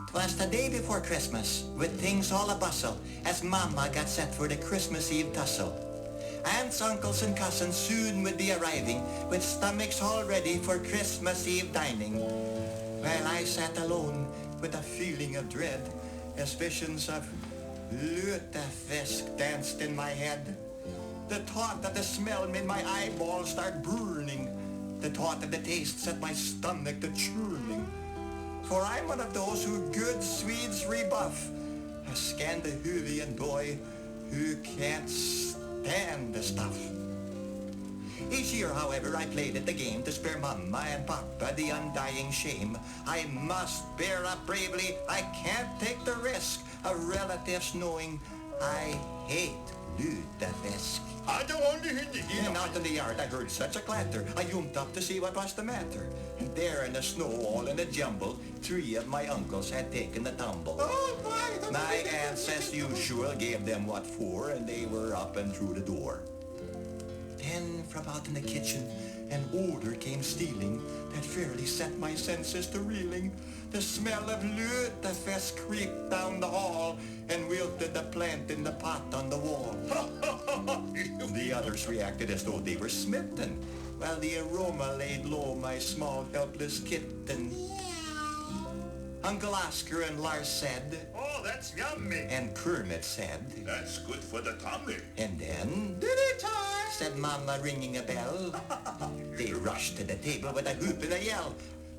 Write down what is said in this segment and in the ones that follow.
'Twas the day before Christmas, with things all a-bustle, as Mama got set for the Christmas Eve tussle. Aunts, uncles, and cousins soon would be arriving, with stomachs all ready for Christmas Eve dining. While I sat alone with a feeling of dread, as visions of lutefisk danced in my head. The thought that the smell made my eyeballs start burning. The thought of the taste set my stomach to churning. For I'm one of those who good Swedes rebuff, a Scandinavian boy who can't stand the stuff. Each year, however, I played at the game to spare Mama and Papa the undying shame. I must bear up bravely, I can't take the risk of relatives knowing I hate lutefisk. And out in the yard I heard such a clatter. I jumped up to see what was the matter. And there in the snow, all in a jumble, 3 of my uncles had taken a tumble. Oh my! My aunts, as usual, gave them what for, and they were up and through the door. Then from out in the kitchen, an odor came stealing that fairly set my senses to reeling. The smell of lutefisk creeped down the hall and wilted the plant in the pot on the wall. The others reacted as though they were smitten, while the aroma laid low my small helpless kitten. Uncle Oscar and Lars said, "Oh, that's yummy." And Kermit said, "That's good for the tummy." And then, "Dinner time," said Mama, ringing a bell. They rushed to the table with a whoop and a yell.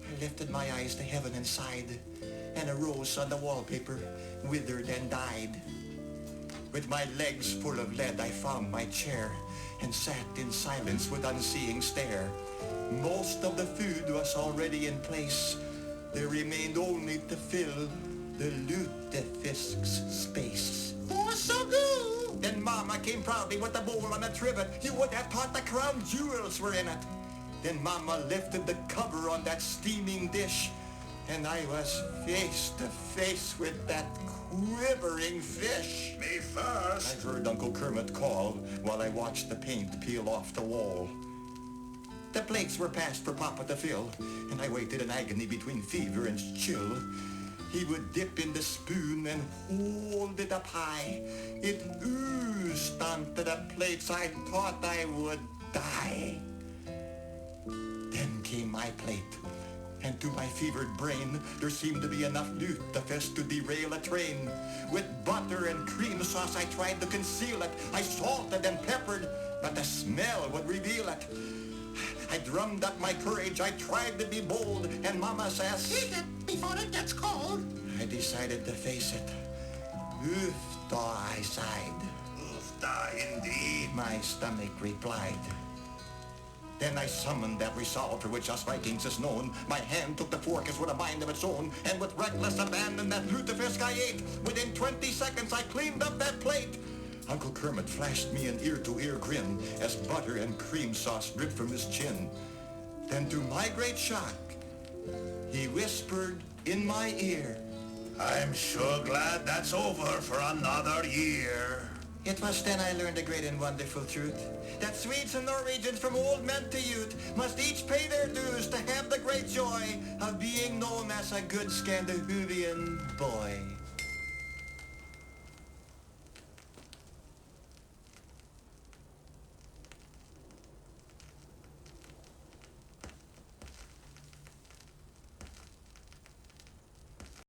I lifted my eyes to heaven and sighed, and a rose on the wallpaper withered and died. With my legs full of lead, I found my chair and sat in silence with unseeing stare. Most of the food was already in place. There remained only to fill the lutefisk's space. "Oh, so good." Then Mama came proudly with a bowl on a trivet. You would have thought the crown jewels were in it. Then Mama lifted the cover on that steaming dish, and I was face to face with that quivering fish. "Me first." I heard Uncle Kermit call while I watched the paint peel off the wall. The plates were passed for Papa to fill, and I waited in agony between fever and chill. He would dip in the spoon and hold it up high. It oozed onto the plates. I thought I would die. Then came my plate, and to my fevered brain there seemed to be enough lutefisk to derail a train. With butter and cream sauce I tried to conceal it. I salted and peppered, but the smell would reveal it. I drummed up my courage, I tried to be bold, and Mama says, "Eat it before it gets cold." I decided to face it. Oof, da, I sighed. "Oof, da, indeed," my stomach replied. Then I summoned that resolve for which us Vikings is known. My hand took the fork as with a mind of its own, and with reckless abandon that lutefisk I ate. Within 20 seconds I cleaned up that plate. Uncle Kermit flashed me an ear-to-ear grin as butter and cream sauce dripped from his chin. Then to my great shock, he whispered in my ear, "I'm sure glad that's over for another year." It was then I learned a great and wonderful truth, that Swedes and Norwegians from old men to youth must each pay their dues to have the great joy of being known as a good Scandinavian boy.